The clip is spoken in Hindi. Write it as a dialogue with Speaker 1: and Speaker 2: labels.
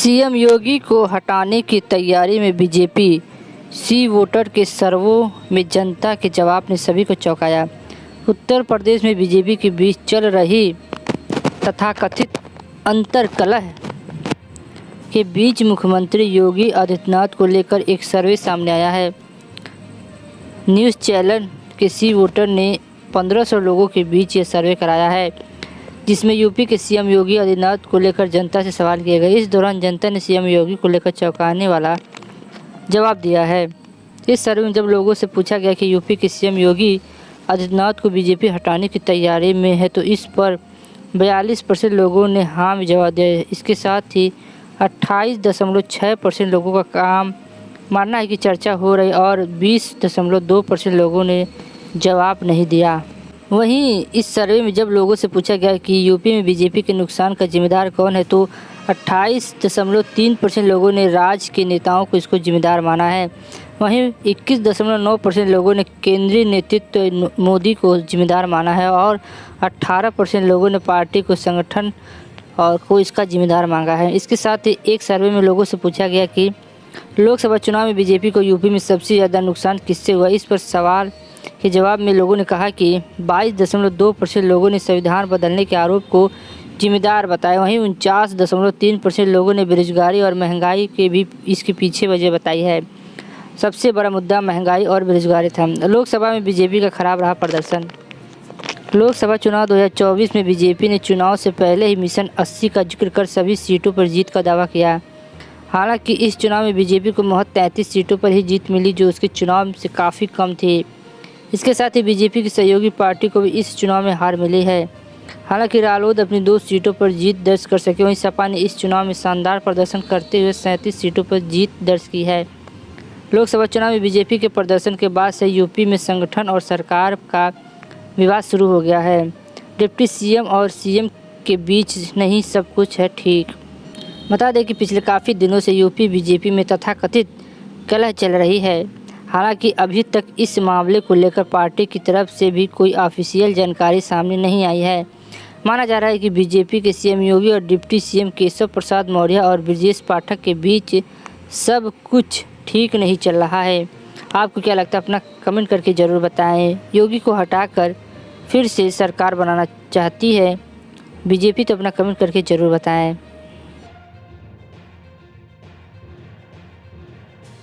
Speaker 1: सीएम योगी को हटाने की तैयारी में बीजेपी। सी वोटर के सर्वे में जनता के जवाब ने सभी को चौंकाया। उत्तर प्रदेश में बीजेपी के बीच चल रही तथाकथित अंतर्कलह के बीच मुख्यमंत्री योगी आदित्यनाथ को लेकर एक सर्वे सामने आया है। न्यूज़ चैनल के सी वोटर ने 1500 लोगों के बीच ये सर्वे कराया है, जिसमें यूपी के सीएम योगी आदित्यनाथ को लेकर जनता से सवाल किए गए। इस दौरान जनता ने सीएम योगी को लेकर चौंकाने वाला जवाब दिया है। इस सर्वे में जब लोगों से पूछा गया कि यूपी के सीएम योगी आदित्यनाथ को बीजेपी हटाने की तैयारी में है, तो इस पर 42% लोगों ने हाँ में जवाब दिया। इसके साथ ही 28.6% लोगों का काम मानना है कि चर्चा हो रही और 20.2% लोगों ने जवाब नहीं दिया। वहीं इस सर्वे में जब लोगों से पूछा गया कि यूपी में बीजेपी के नुकसान का जिम्मेदार कौन है, तो 28.3% लोगों ने राज्य के नेताओं को इसको जिम्मेदार माना है। वहीं 21.9% लोगों ने केंद्रीय नेतृत्व मोदी को जिम्मेदार माना है और 18% लोगों ने पार्टी को संगठन और को इसका जिम्मेदार मांगा है। इसके साथ ही एक सर्वे में लोगों से पूछा गया कि लोकसभा चुनाव में बीजेपी को यूपी में सबसे ज़्यादा नुकसान किससे हुआ। इस पर सवाल के जवाब में लोगों ने कहा कि 22.2% लोगों ने संविधान बदलने के आरोप को जिम्मेदार बताया। वहीं 49.3% लोगों ने बेरोजगारी और महंगाई के भी इसके पीछे वजह बताई है। सबसे बड़ा मुद्दा महंगाई और बेरोजगारी था। लोकसभा में बीजेपी का खराब रहा प्रदर्शन। लोकसभा चुनाव 2024 में बीजेपी ने चुनाव से पहले ही मिशन 80 का जिक्र कर सभी सीटों पर जीत का दावा किया। हालांकि इस चुनाव में बीजेपी को महज 33 सीटों पर ही जीत मिली, जो उसके चुनाव से काफ़ी कम थी। इसके साथ ही बीजेपी की सहयोगी पार्टी को भी इस चुनाव में हार मिली है। हालांकि रालोद अपनी 2 सीटों पर जीत दर्ज कर सके। वहीं सपा ने इस चुनाव में शानदार प्रदर्शन करते हुए 37 सीटों पर जीत दर्ज की है। लोकसभा चुनाव में बीजेपी के प्रदर्शन के बाद से यूपी में संगठन और सरकार का विवाद शुरू हो गया है। डिप्टी सीएम और सीएम के बीच नहीं सब कुछ है ठीक। बता दें कि पिछले काफ़ी दिनों से यूपी बीजेपी में तथाकथित कलह चल रही है। हालांकि अभी तक इस मामले को लेकर पार्टी की तरफ से भी कोई ऑफिशियल जानकारी सामने नहीं आई है। माना जा रहा है कि बीजेपी के सीएम योगी और डिप्टी सीएम केशव प्रसाद मौर्य और ब्रजेश पाठक के बीच सब कुछ ठीक नहीं चल रहा है। आपको क्या लगता है, अपना कमेंट करके ज़रूर बताएं। योगी को हटाकर फिर से सरकार बनाना चाहती है बीजेपी, तो अपना कमेंट करके ज़रूर बताएं।